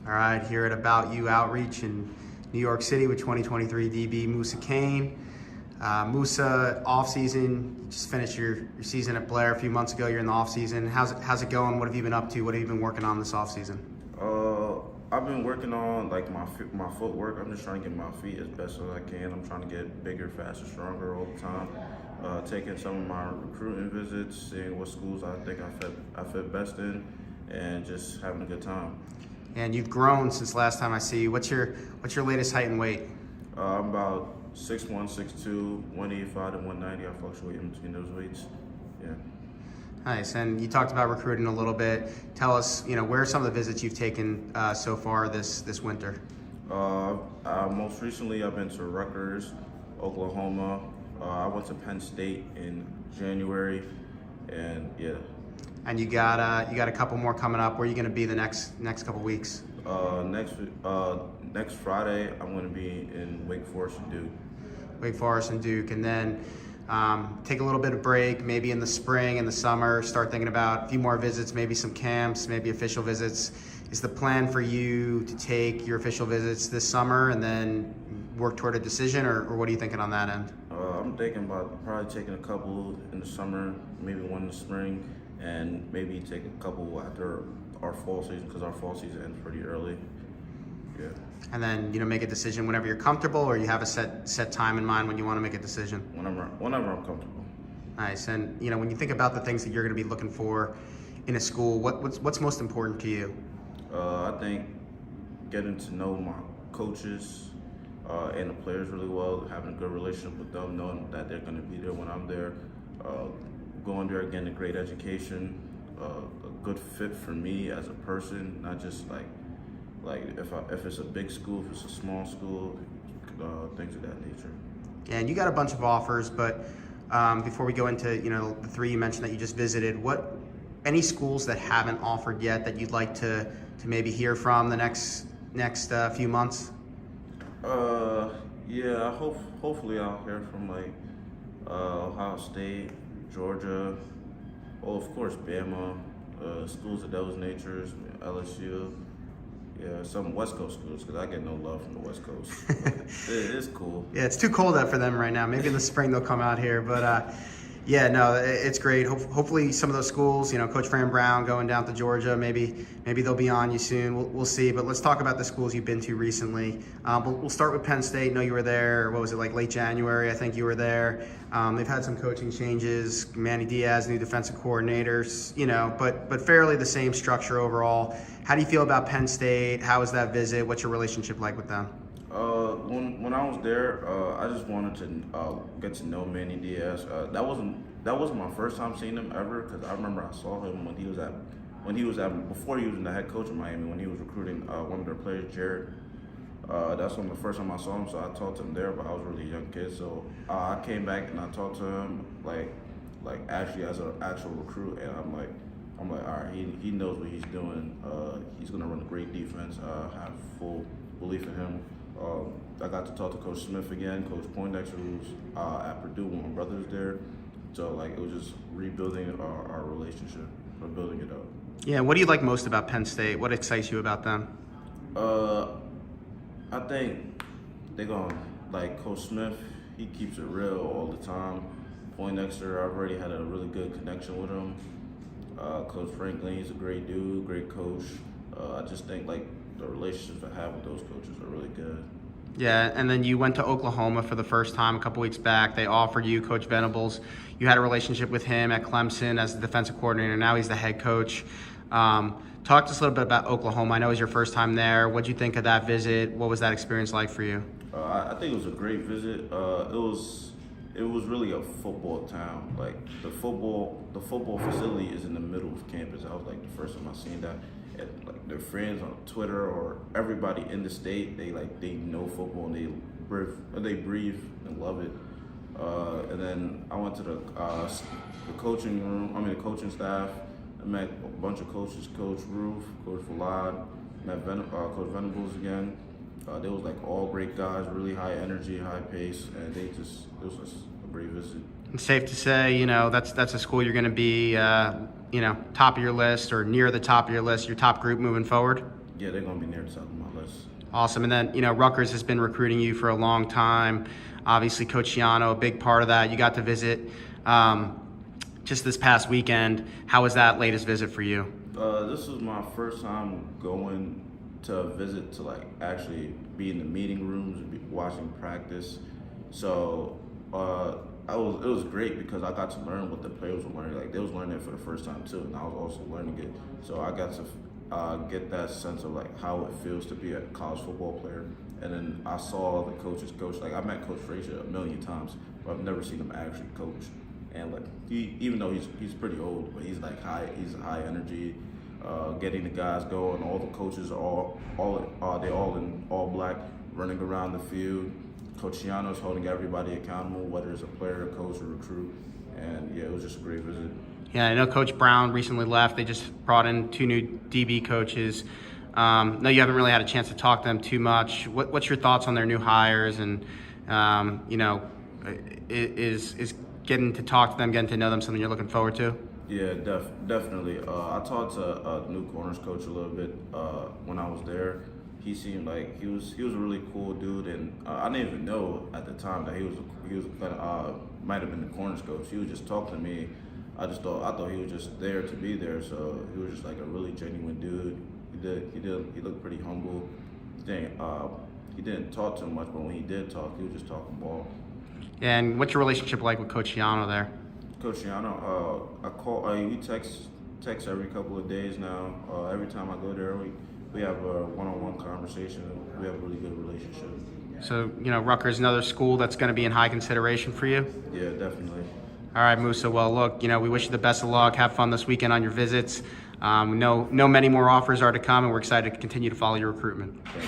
All right, here at About You Outreach in New York City with 2023 DB Moussa Kane. Moussa, off-season, you just finished your season at Blair a few months ago. You're in the off-season. How's it going? What have you been up to? What have you been working on this off-season? I've been working on like my footwork. I'm just trying to get my feet as best as I can. I'm trying to get bigger, faster, stronger all the time. Taking some of my recruiting visits, seeing what schools I think I fit best in, and just having a good time. And you've grown since last time I see you. What's your latest height and weight? I'm about 6'1", 6'2", 185 to 190. I fluctuate in between those weights. Yeah. Nice. And you talked about recruiting a little bit. Tell us, where are some of the visits you've taken so far this winter? Most recently, I've been to Rutgers, Oklahoma. I went to Penn State in January, and yeah. And you got a couple more coming up. Where are you going to be the next couple weeks? Next Friday, I'm going to be in Wake Forest and Duke. Wake Forest and Duke, and then take a little bit of break, maybe in the spring and the summer, start thinking about a few more visits, maybe some camps, maybe official visits. Is the plan for you to take your official visits this summer and then work toward a decision, or what are you thinking on that end? I'm thinking about probably taking a couple in the summer, maybe one in the spring, and maybe take a couple after our fall season, because our fall season ends pretty early. Yeah. And then make a decision whenever you're comfortable, or you have a set time in mind when you want to make a decision? Whenever I'm comfortable. Nice. And when you think about the things that you're going to be looking for in a school, what's most important to you? I think getting to know my coaches and the players really well, having a good relationship with them, knowing that they're going to be there when I'm there, going there, getting a great education, a good fit for me as a person, not just like if it's a big school, if it's a small school, things of that nature. And you got a bunch of offers, but before we go into the three you mentioned that you just visited, any schools that haven't offered yet that you'd like to maybe hear from the next few months? Yeah, hopefully I'll hear from Ohio State, Georgia, of course Bama, schools of those natures, LSU. Yeah, some West Coast schools, because I get no love from the West Coast. It is cool. Yeah, it's too cold out for them right now. Maybe in the spring they'll come out here, but yeah, no, it's great. Hopefully some of those schools, Coach Fran Brown going down to Georgia, maybe they'll be on you soon. We'll see. But let's talk about the schools you've been to recently. We'll start with Penn State. I know you were there. What was it, like late January? I think you were there. They've had some coaching changes. Manny Diaz, new defensive coordinators. But fairly the same structure overall. How do you feel about Penn State? How was that visit? What's your relationship like with them? When I was there, I just wanted to get to know Manny Diaz. That wasn't my first time seeing him ever, because I remember I saw him before he was in the head coach of Miami, when he was recruiting one of their players, Jared. That's the first time I saw him, so I talked to him there, but I was a really young kid. So I came back and I talked to him like actually as an actual recruit, and I'm like, all right, he knows what he's doing. He's gonna run a great defense. I have full belief in him. I got to talk to Coach Smith again, Coach Poindexter, who's at Purdue when my brother was there. So it was just rebuilding our relationship, or building it up. Yeah, what do you like most about Penn State? What excites you about them? I think they're going Coach Smith. He keeps it real all the time. Poindexter, I've already had a really good connection with him. Coach Franklin, he's a great dude, great coach. I just think the relationships I have with those coaches are really good. Yeah, and then you went to Oklahoma for the first time a couple weeks back. They offered you Coach Venables. You had a relationship with him at Clemson as the defensive coordinator. Now he's the head coach. Talk to us a little bit about Oklahoma. I know it was your first time there. What did you think of that visit? What was that experience like for you? I think it was a great visit. It was really a football town. The football facility is in the middle of campus. I was the first time I seen that. And, their friends on Twitter or everybody in the state, they know football and they breathe and love it. And then I went to the coaching room. The coaching staff. I met a bunch of coaches, Coach Roof, Coach Falad, met Coach Venables again. They was all great guys, really high energy, high pace, and it was just a great visit. It's safe to say, that's a school you're going to be, top of your list or near the top of your list, your top group moving forward? Yeah, they're going to be near the top of my list. Awesome. And then, Rutgers has been recruiting you for a long time. Obviously, Coach Schiano, a big part of that. You got to visit just this past weekend. How was that latest visit for you? This was my first time going to visit to actually be in the meeting rooms, watching practice. So it was great because I got to learn what the players were learning. Like they was learning it for the first time too, and I was also learning it. So I got to get that sense of how it feels to be a college football player. And then I saw the coaches coach. Like I met Coach Frazier a million times, but I've never seen him actually coach. And even though he's pretty old, but he's high energy, getting the guys going. All the coaches are they all in all black, running around the field. Coach Schiano's holding everybody accountable, whether it's a player, a coach, or recruit. And yeah, it was just a great visit. Yeah, I know Coach Brown recently left. They just brought in 2 new DB coaches. No, you haven't really had a chance to talk to them too much. What's your thoughts on their new hires? And is getting to talk to them, getting to know them, something you're looking forward to? Yeah, definitely. I talked to a new corners coach a little bit when I was there. He seemed like he was a really cool dude, and I didn't even know at the time that he was might have been the corners coach. He was just talking to me. I thought he was just there to be there. So he was just a really genuine dude. He looked pretty humble. He didn't talk too much, but when he did talk, he was just talking ball. And what's your relationship like with Coach Schiano there? Coach Schiano, I call. We text every couple of days now. Every time I go there, we have a one-on-one conversation. We have a really good relationship. So, Rutgers, another school that's going to be in high consideration for you? Yeah, definitely. All right, Moussa. Well, look, we wish you the best of luck. Have fun this weekend on your visits. We know many more offers are to come, and we're excited to continue to follow your recruitment. Thanks.